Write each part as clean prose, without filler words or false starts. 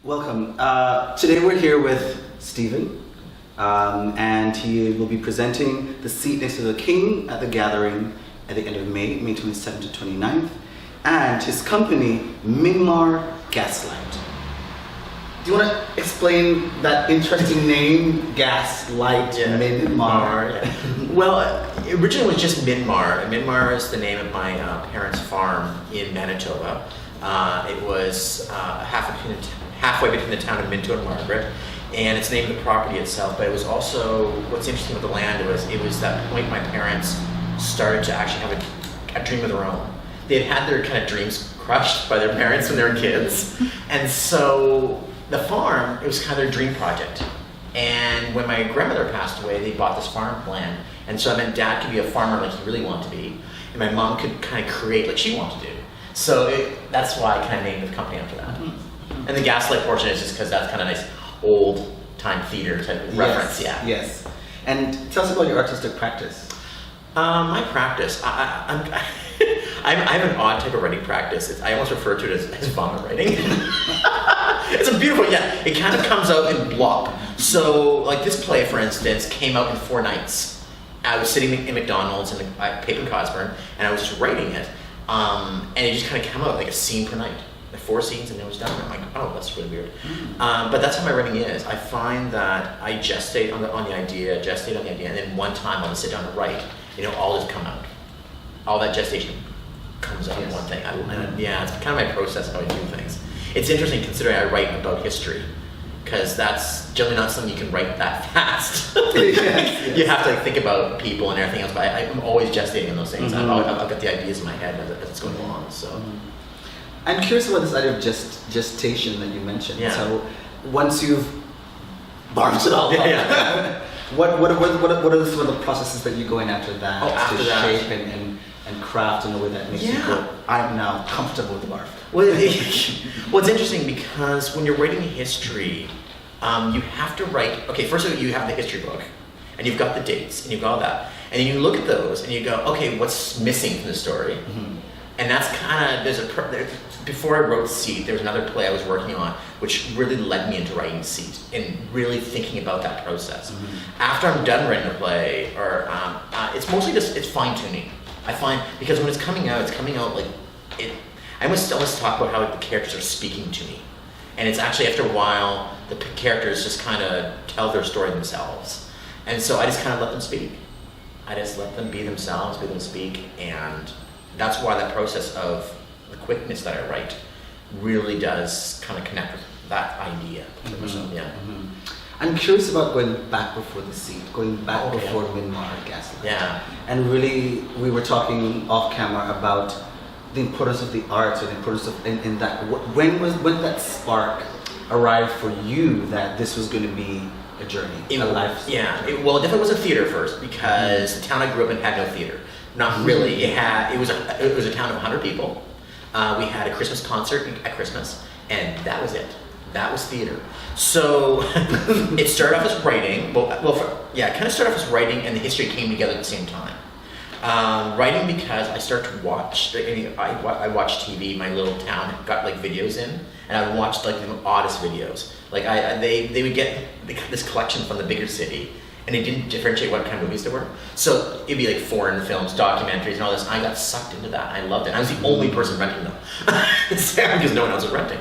Welcome. Today we're here with Stephen, and he will be presenting The Seat Next to the King at the Gathering at the end of May 27th to 29th, and his company, Myanmar Gaslight. Do you want to explain that interesting name, Gaslight, Myanmar? Well, originally it was just Myanmar. Myanmar is the name of my parents' farm in Manitoba. It was halfway between the town of Minto and Margaret, and it's named the property itself. But it was also, what's interesting with the land was it was that point my parents started to actually have a dream of their own. They had their kind of dreams crushed by their parents when they were kids, and so the farm, it was kind of their dream project. And when my grandmother passed away, they bought this farmland, and so I meant Dad could be a farmer like he really wanted to be, and my mom could kind of create like she wanted to do. So that's why I kind of named the company after that. And the gaslight portion is just because that's kind of nice old time theater type of reference. Yeah. Yes. And tell us about your artistic practice. My practice, I have an odd type of writing practice. I almost refer to it as vomit writing. It's a beautiful, it kind of comes out in block. So like this play, for instance, came out in 4 nights. I was sitting in McDonald's in Pape and Cosburn, and I was just writing it. And it just kind of came out like a scene per night. Like 4 scenes and it was done. I'm like, oh, that's really weird. But that's how my writing is. I find that I gestate on the idea, and then one time I'll sit down and write, all just come out. All that gestation comes out in one thing. It's kind of my process how I do things. It's interesting considering I write about history, because that's generally not something you can write that fast. You have to think about people and everything else, but I'm always gestating on those things. I've got the ideas in my head as it's going along. So, I'm curious about this idea of gestation that you mentioned. Yeah. So once you've barfed it all out, what are some of the processes that you go in after that to shape and craft in a way that makes you go, I'm now comfortable with the barf? Well, it's interesting because when you're writing history, you have to write, first of all, you have the history book, and you've got the dates, and you've got all that. And then you look at those, and you go, okay, what's missing from the story? And that's kind of, before I wrote Seat, there was another play I was working on, which really led me into writing Seat, and really thinking about that process. After I'm done writing a play, it's mostly it's fine-tuning. I find, because when it's coming out like, I almost talk about how the characters are speaking to me. And it's actually after a while, the characters just kind of tell their story themselves. And so I just kind of let them speak. I just let them be themselves, let them speak. And that's why that process of the quickness that I write really does kind of connect with that idea. I'm curious about going back before the Seat, going back before Myanmar Gaslight. Yeah. And really, we were talking off camera about the importance of the arts, or the importance of in that. When that spark arrived for you that this was going to be a journey, a life? Yeah. It definitely wasn't theater first, because the town I grew up in had no theater. Not really. It was a town of 100 people. We had a Christmas concert at Christmas, and that was it. That was theater. So it started off as writing. It kind of started off as writing, and the history came together at the same time. Writing because I started to watch. I watched TV. My little town got like videos in, and I watched like the oddest videos. Like they would get this collection from the bigger city, and they didn't differentiate what kind of movies there were. So it'd be like foreign films, documentaries, and all this. I got sucked into that. I loved it. I was the only person renting them. It's sad because no one else was renting.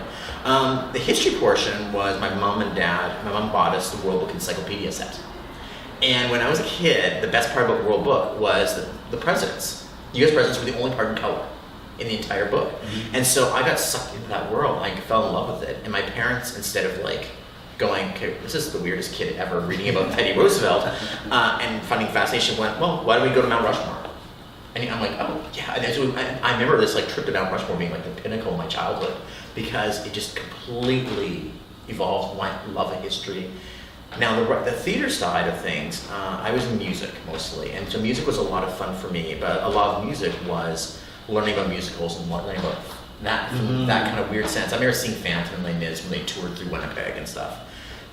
The history portion was my mom and dad. My mom bought us the World Book Encyclopedia set. And when I was a kid, the best part about the World Book was the presidents. The U.S. presidents were the only part in color in the entire book. And so I got sucked into that world. I fell in love with it. And my parents, instead of like going, okay, this is the weirdest kid ever reading about Teddy Roosevelt and finding fascination, went, well, why don't we go to Mount Rushmore? And I'm like, oh, yeah. And so I remember this like trip to Mount Rushmore being like the pinnacle of my childhood, because it just completely evolved my love of history. Now, the theater side of things, I was in music mostly, and so music was a lot of fun for me, but a lot of music was learning about musicals and learning about that kind of weird sense. I've never seen Phantom and Les Mis when they toured through Winnipeg and stuff,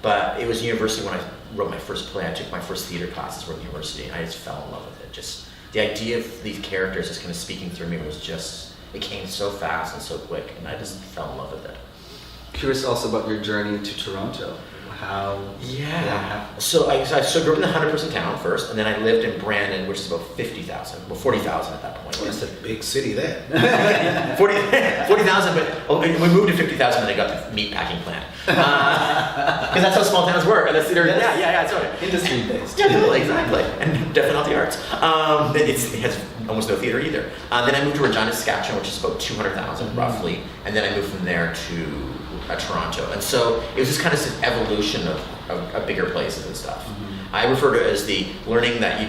but it was university when I wrote my first play. I took my first theater classes from university, and I just fell in love with it. Just the idea of these characters just kind of speaking through me was just, it came so fast and so quick, and I just fell in love with it. curious also about your journey to Toronto. How? Yeah. So I grew up in the 100% town first, and then I lived in Brandon, which is about 50,000, well 40,000 at that point. Well, it's a big city there. 40,000, but we moved to 50,000 and I got the meat packing plant. Because that's how small towns work. And yeah, sorry. Industry based. Yeah, totally, exactly. And definitely not the arts. It has almost no theater either. Then I moved to Regina, Saskatchewan, which is about 200,000 roughly, and then I moved from there to Toronto. And so it was just kind of this evolution of bigger places and stuff. I refer to it as the learning that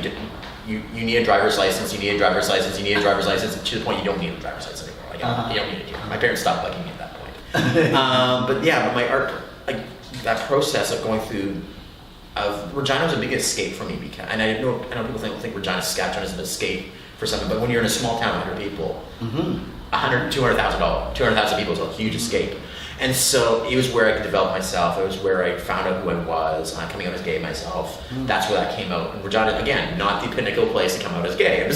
you need a driver's license, you need a driver's license, you need a driver's license, to the point you don't need a driver's license anymore. Like, you don't need it here. My parents stopped liking me at that point. But my art, like that process of going through, Regina was a big escape for me, because, and I know people think Regina, Saskatchewan is an escape for something, but when you're in a small town, 100 people, 200,000 people is a huge escape. And so it was where I could develop myself. It was where I found out who I was, coming out as gay myself. That's where that came out. And Regina, again, not the pinnacle place to come out as gay.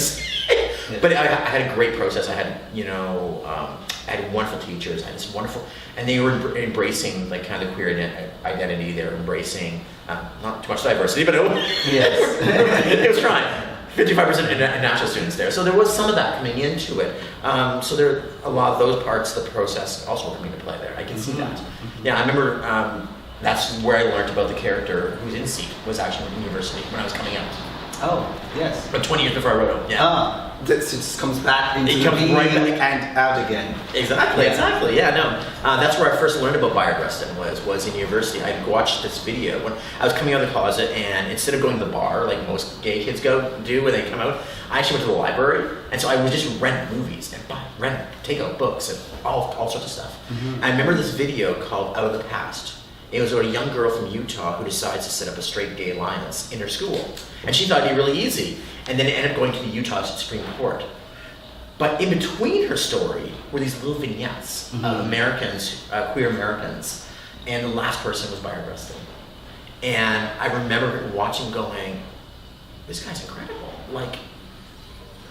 But I had a great process. I had, I had wonderful teachers. I had this wonderful, and they were embracing like kind of the queer identity. They were embracing not too much diversity, but it was trying. 55% international students there. So there was some of that coming into it. So there, a lot of those parts of the process also coming into play there. I can see that. Yeah, I remember that's where I learned about the character who's in Seat, was actually in university when I was coming out. Oh, yes. But 20 years before I wrote it, yeah. This just comes back into it comes right back and out again. Exactly, yeah, no. That's where I first learned about bi-breasting was in university. I watched this video when I was coming out of the closet, and instead of going to the bar like most gay kids do when they come out, I actually went to the library, and so I would just rent movies and take out books and all sorts of stuff. I remember this video called Out of the Past. It was about a young girl from Utah who decides to set up a straight gay alliance in her school. And she thought it'd be really easy. And then it ended up going to the Utah Supreme Court. But in between her story were these little vignettes of Americans, queer Americans, and the last person was bi-breasting. And I remember watching going, this guy's incredible. Like,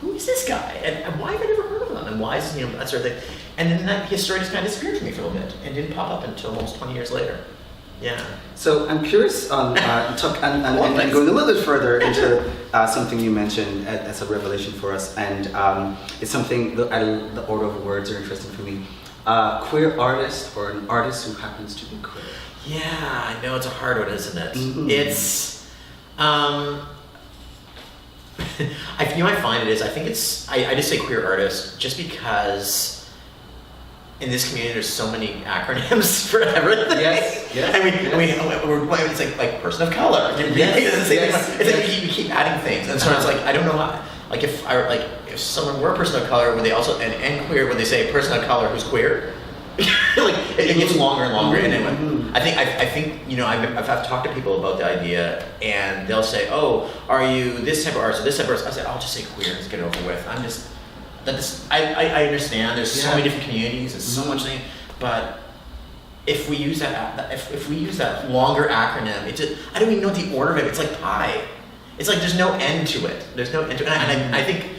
who is this guy? And why have I never heard of him? And why is this, that sort of thing. And then his story just kind of disappeared from me for a little bit and didn't pop up until almost 20 years later. Yeah. So I'm curious on and going a little bit further into something you mentioned as a revelation for us, and it's something the order of words are interesting for me. Queer artist, or an artist who happens to be queer. Yeah, I know, it's a hard one, isn't it? It's I find it is. I think it's. I just say queer artist just because. In this community, there's so many acronyms for everything. Yes. It's like person of color. It's like we keep adding things, and so it's like I don't know how. Like if someone were a person of color, would they also and queer? Would they say person of color who's queer? Like it gets longer and longer. And anyway, I think I've talked to people about the idea, and they'll say, "Oh, are you this type of artist or this type of artist?" I said, "I'll just say queer. Let's get it over with." I understand. There's so many different communities and so much thing, but if we use that longer acronym, I don't even know the order of it. It's like pie. It's like there's no end to it. There's no end to it. And I think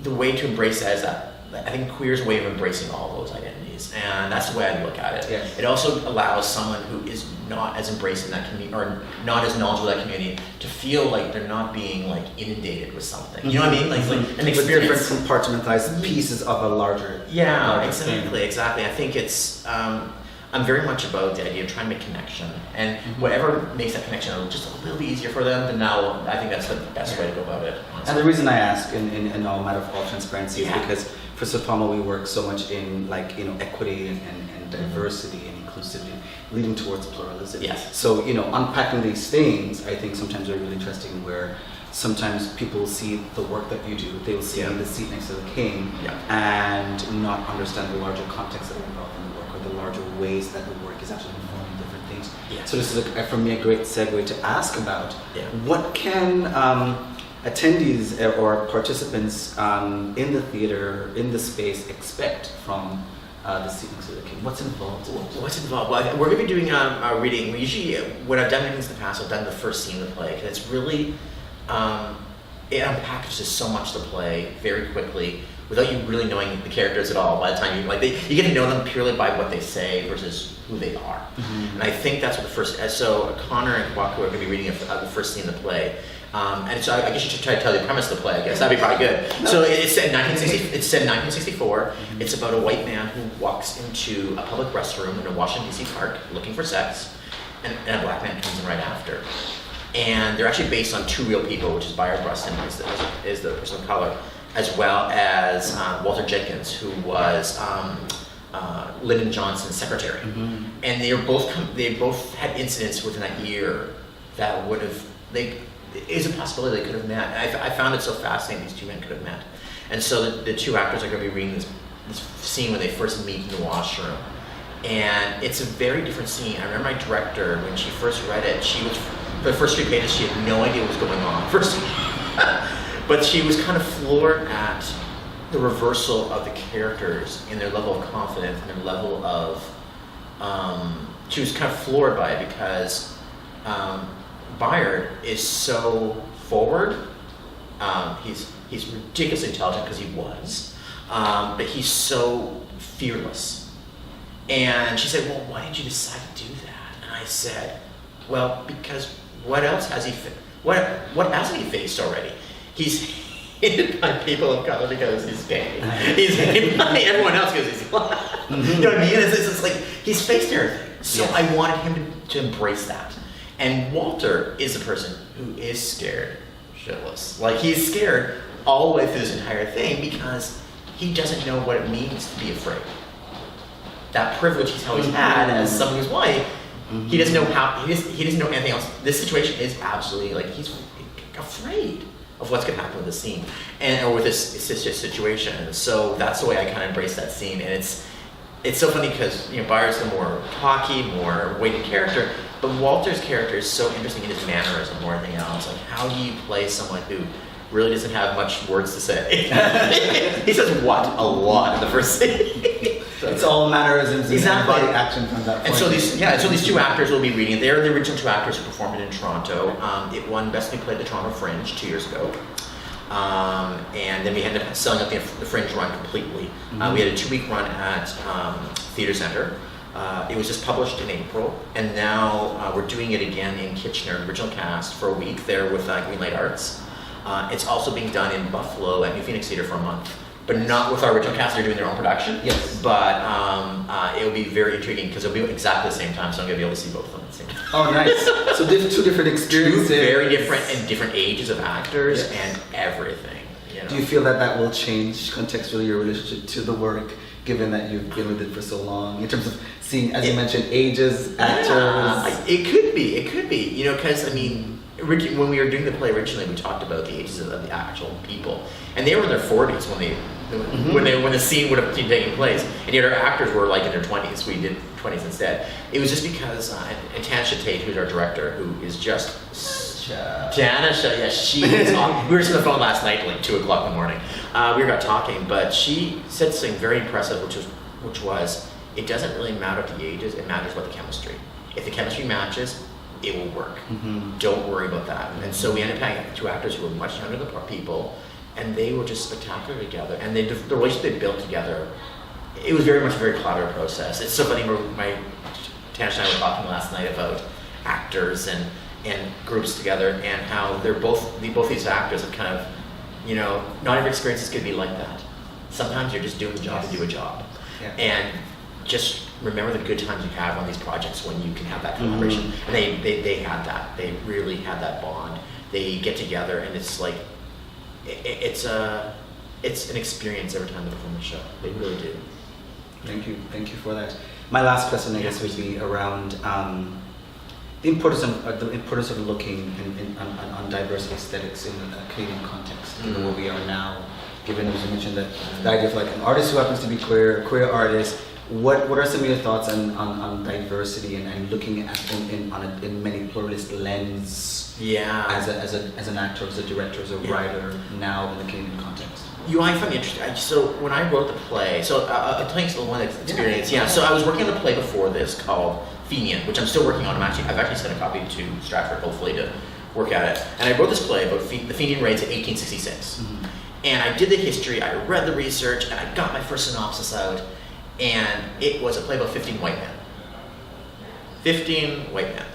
the way to embrace that is that I think queer's a way of embracing all those identities, and that's the way I look at it. Yes. It also allows someone who is not as embracing that community or not as knowledgeable of that community to feel like they're not being like inundated with something. You know what I mean? Like an experience. With different compartmentalized pieces of a larger. Yeah, exactly. I think it's. I'm very much about the idea of trying to make connection, and whatever makes that connection just a little bit easier for them, then now I think that's the best way to go about it. Honestly. And the reason I ask, in all matter of all transparency, is because for CPAMO we work so much in equity and diversity and inclusivity, leading towards pluralism. Yes. So unpacking these things, I think sometimes are really interesting. Where sometimes people see the work that you do, they will see the seat next to the king, and not understand the larger context that are involved in the work, or the larger ways that the work is actually informing different things. Yeah. So this is for me a great segue to ask about what can attendees or participants in the theater, in the space, expect from the seat next to the king? What's involved? What's involved? Well, we're going to be doing a reading. Usually, when I've done readings in the past, I've done the first scene of the play, because it's really it unpackages so much the play very quickly without you really knowing the characters at all. By the time you get to know them purely by what they say versus who they are. And I think that's what the first. So Connor and Kwaku are going to be reading the first scene of the play. And so I guess you should try to tell the premise of the play. I guess that'd be probably good. So it's set in 1964. It's about a white man who walks into a public restroom in a Washington D.C. park looking for sex, and a black man comes in right after. And they're actually based on two real people, which is Bayard Rustin is the person of color, as well as Walter Jenkins, who was Lyndon Johnson's secretary. And they both had incidents within that year that would have it is a possibility they could have met. And I found it so fascinating these two men could have met. And so the two actors are going to be reading this scene when they first meet in the washroom. And it's a very different scene. I remember my director, when she first read it, for the first 3 pages, she had no idea what was going on. But she was kind of floored at the reversal of the characters in their level of confidence and their level of, she was kind of floored by it because Bayard is so forward. He's ridiculously intelligent because he was, but he's so fearless. And she said, well, why did you decide to do that? And I said, well, because what else has he what hasn't he faced already? He's hated by people of color because he's gay. He's hated by everyone else because he's black. You know what I mean? It's like he's faced everything. So I wanted him to embrace that. And Walter is a person who is scared shitless. Like he's scared all the way through this entire thing because he doesn't know what it means to be afraid. That privilege he's always had as someone who's white, he doesn't know how. He doesn't know anything else. This situation is absolutely like he's afraid of what's going to happen with the scene or with this situation. And so that's the way I kind of embrace that scene. And it's so funny because Bayard's the more talky, more weighted character, but Walter's character is so interesting in his mannerism more than anything else. Like how do you play someone who really doesn't have much words to say? He says what a lot in the first scene. It's all mannerisms and body action from that point. And so these two actors will be reading it. They're the original two actors who performed it in Toronto. It won Best New Play at the Toronto Fringe 2 years ago. And then we ended up selling out the Fringe run completely. We had a 2-week run at Theatre Centre. It was just published in April, and now we're doing it again in Kitchener, original cast, for a week there with Greenlight Arts. It's also being done in Buffalo at New Phoenix Theatre for a month, but not with our original cast. They're doing their own production. Yes. But it'll be very intriguing because it'll be exactly the same time, so I'm going to be able to see both of them at the same time. Oh, nice. So two different experiences. Two very different and different ages of actors and everything. Do you feel that will change contextually your relationship to the work, given that you've been with it for so long, in terms of seeing, as you mentioned, ages, actors? It could be, because when we were doing the play originally, we talked about the ages of the actual people, and they were in their 40s when the scene would have been taking place, and yet our actors were like in their 20s. We did 20s instead. It was just because Tanisha Tate, who's our director, who is just Tanisha, she is on. We were just on the phone last night, like 2 o'clock in the morning. We got talking, but she said something very impressive, which was, it doesn't really matter the ages, it matters about the chemistry. If the chemistry matches, it will work. Don't worry about that. And so we ended up having 2 actors who were much younger than the people, and they were just spectacular together. And the relationship they built together, it was very much a very collaborative process. It's so funny, Tanisha and I were talking last night about actors and groups together, and how both these actors have kind of, not every experiences could be like that. Sometimes you're just doing the job to do a job. And just remember the good times you have on these projects when you can have that collaboration. And they had that. They really had that bond. They get together, and it's like, it's an experience every time they perform the show. They really do. Thank you for that. My last question, I guess, would be around the importance of looking on diverse aesthetics in a Canadian context, given where we are now. Given, as you mentioned, that the idea of like an artist who happens to be queer, a queer artist. What are some of your thoughts on diversity and looking at in many pluralist lens? As an actor, as a director, as a writer now in the Canadian context. I find it interesting. So when I wrote the play, I'll tell you one experience. So I was working on a play before this called Fenian, which I'm still working on. I've actually sent a copy to Stratford, hopefully, to work at it. And I wrote this play about the Fenian raids in 1866. And I did the history, I read the research, and I got my first synopsis out, and it was a play about 15 white men. 15 white men.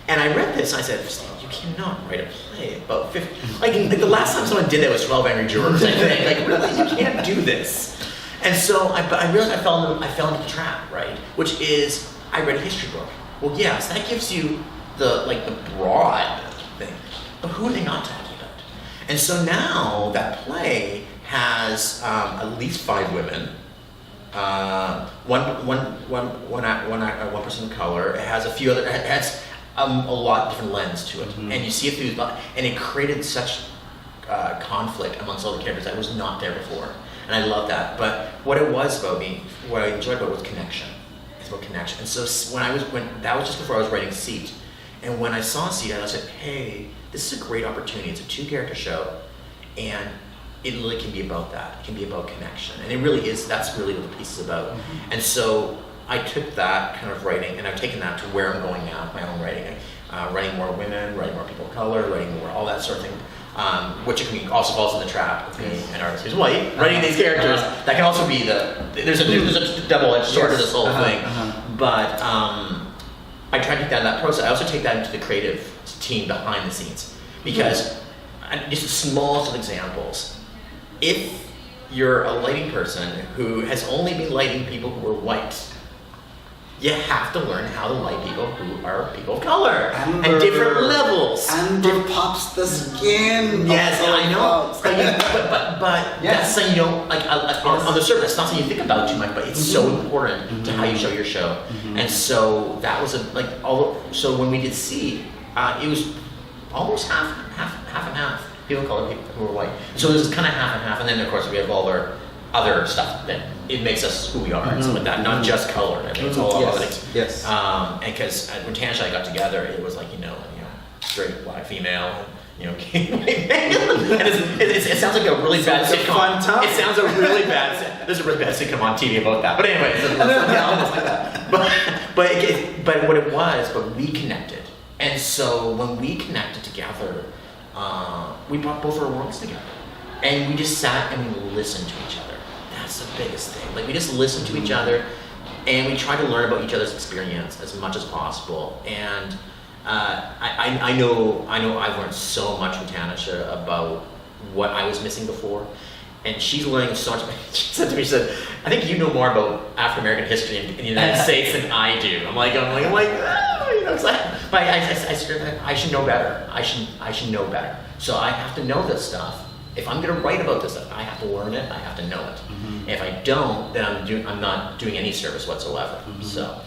And I read this and I said, Steve, you cannot write a play about 15. Like the last time someone did that was 12 Angry Jurors, I think. Like, really, you can't do this. And so I realized I fell into the trap, right? Which is, I read a history book. Well, yes, that gives you the broad thing, but who are they not talking about? And so now that play has at least 5 women, one person of color. It has a few other. It has a lot of different lens to it, and you see it through. And it created such conflict amongst all the characters that was not there before, and I love that. But what it was about me, what I enjoyed about it was connection. It's about connection. And so when that was just before I was writing Seat, and when I saw Seat, I said, hey, this is a great opportunity. It's a 2-character show, and it really can be about that. It can be about connection. And it really is, that's really what the piece is about. And so I took that kind of writing, and I've taken that to where I'm going now, my own writing. Writing more women, writing more people of color, writing more, all that sort of thing. Which also falls in the trap with me, an artist who's white, writing these characters. That can also be there's a double-edged sword to this whole thing. But I try to take that process. I also take that into the creative team behind the scenes. Because, just the smallest of examples, if you're a lighting person who has only been lighting people who are white, you have to learn how to light people who are people of color at different levels. Amber pops the skin. Yes, I know. But yes. That's something you don't on the surface. It's not something you think about too much, but it's so important to how you show your show. And so that was so when we did Seed, it was almost half and half. People of color, people who were white. So this is kind of half and half, and then of course we have all our other stuff that it makes us who we are and stuff like that. Not just color. I mean, it's all other things. Yes. And because when Tanisha and I got together, it was like straight black female, gay white male. And it sounds like a really bad sitcom. Fun time. It sounds a really bad. There's a really bad sitcom on TV about that. But anyway, it's almost like that. But what it was, we connected, and so when we connected together. We brought both our worlds together, and we just sat and we listened to each other. That's the biggest thing. Like we just listened to each other, and we tried to learn about each other's experience as much as possible. And I know I've learned so much from Tanisha about what I was missing before, and she's learning so much. She said to me, "I think you know more about African American history in the United States than I do." I'm like. It's like, but I should know better. I should know better. So I have to know this stuff. If I'm going to write about this stuff, I have to learn it. I have to know it. If I don't, then I'm not doing any service whatsoever. So,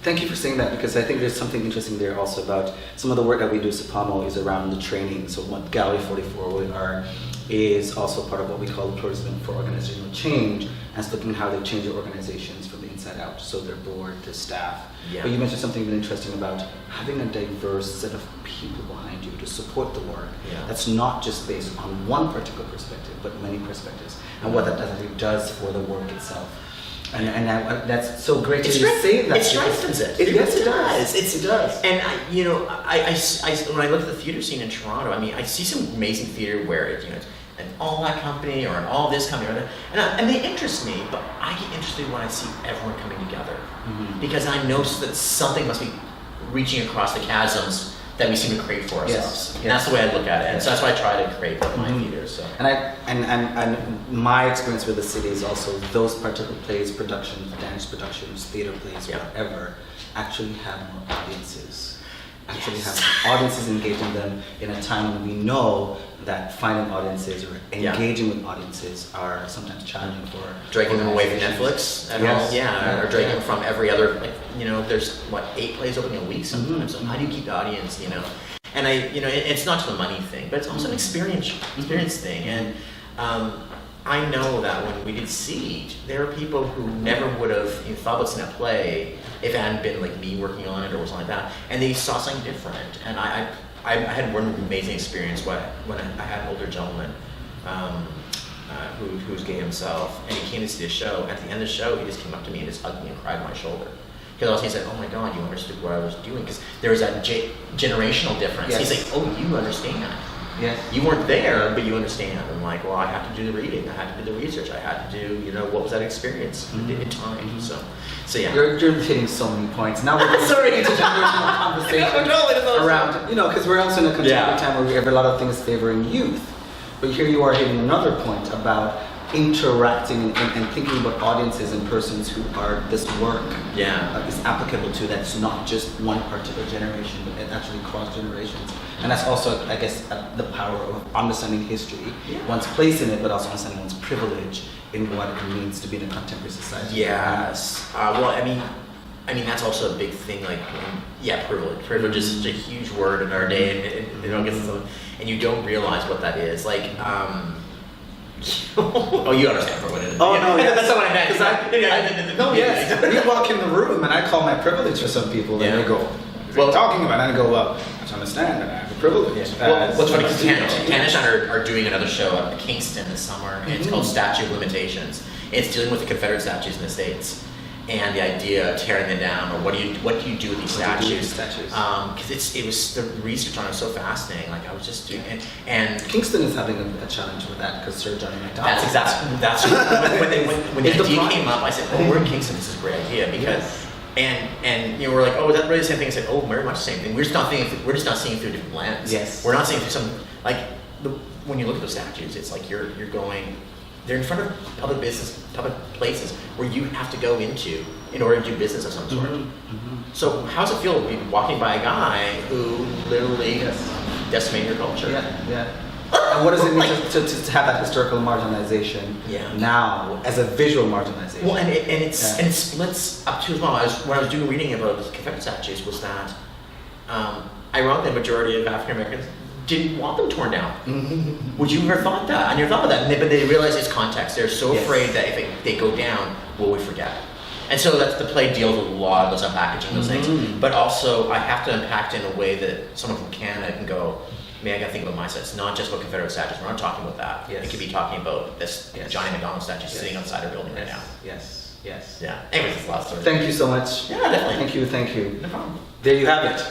thank you for saying that, because I think there's something interesting there also about some of the work that we do at CPAMO is around the training. So what Gallery 44 we are is also part of what we call Pluralism for Organizational Change, and it's looking how they change their organizations from the inside out, so their board, their staff. Yeah. But you mentioned something really interesting about having a diverse set of people behind you to support the work. Yeah. That's not just based on one particular perspective, but many perspectives, and what that actually does for the work itself. And that's so great to say that. It strengthens it. Yes, it does. It does. And when I look at the theater scene in Toronto, I see some amazing theater where it's an all that company or an all this company, and they interest me. But I get interested when I see everyone coming together, because I notice that something must be reaching across the chasms that we seem to create for ourselves. And that's the way I look at it. And so that's why I try to create my theater. So. And my experience with the city is also those particular plays, productions, dance productions, theater plays, whatever, actually have more audiences. Have audiences engaging them in a time when we know that finding audiences or engaging with audiences are sometimes challenging for dragging them away from Netflix at all, or dragging them from every other, there's 8 plays opening a week sometimes. So how do you keep the audience, And it's not just a money thing, but it's also an experience thing. And I know that when we did Seed, there are people who never would have thought about seeing a play if it hadn't been like me working on it or something like that, and they saw something different. And I had one amazing experience when I had an older gentleman who was gay himself, and he came to see the show. At the end of the show, he just came up to me and just hugged me and cried on my shoulder. Because he said, "Oh my God, you understood what I was doing." Because there was that generational difference. He's like, "Oh, you understand." Yes. You weren't there, but you understand. I'm like, well, I had to do the reading, I had to do the research, I had to do, what was that experience in time? So yeah. You're hitting so many points. Now we're Sorry. intergenerational conversation around, because we're also in a contemporary time where we have a lot of things favoring youth. But here you are hitting another point about interacting and thinking about audiences and persons who are this work is applicable to. That's not just one particular generation, but it actually cross generations. And that's also, I guess, the power of understanding history, one's place in it, but also understanding one's privilege in what it means to be in a contemporary society. Yes. Well, I mean that's also a big thing. Like, privilege. Privilege is such a huge word in our day, and you don't realize what that is. Like, oh, you understand for what it is. Oh no, yes. That's not what I meant. No, yes. We walk in the room, and I call my privilege for some people, and they go, "Well, talking about," and I go, "Well, I have to understand that I have a privilege." Well, what's funny is Tanish are doing another show at Kingston this summer, and it's called Statute of Limitations. It's dealing with the Confederate statues in the States. And the idea of tearing them down, or what do you do with these statues? Because it was the research on it was so fascinating. Like I was just doing, and Kingston is having a challenge with that because Sir Johnny MacDonald. That's when the idea came up. I said, "Oh, we're in Kingston. This is a great idea." Because and we're like, "Oh, is that really the same thing?" I said, "Oh, very much the same thing. We're just not seeing it through a different lens. Yes, we're not seeing it through some when you look at those statues, it's like you're going." They're in front of public places where you have to go into in order to do business of some sort. So how does it feel to be walking by a guy who literally decimated your culture? And what does it mean to have that historical marginalization now as a visual marginalization? Well, and it splits up too as well. When I was doing reading about the Confederate statues, was that ironically the majority of African Americans didn't want them torn down. Would you ever thought that? I never thought of that. But they realize it's context. They're so afraid that if they go down, will we forget? And so that's the play deals with a lot of those unpackaging those things. But also, I have to unpack it in a way that someone from Canada can go, I gotta think about my side. It's not just about Confederate statues. We're not talking about that. It could be talking about this Johnny MacDonald statue sitting outside our building right now. Yeah. Anyways, it's the last story. Thank you so much. Yeah, definitely. Thank you. No problem. There you have it.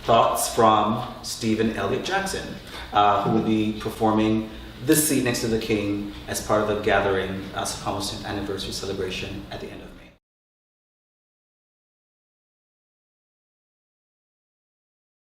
Thoughts from Stephen Elliott Jackson, who will be performing This Seat Next to the King as part of the Gathering CPAMO 10th anniversary celebration at the end of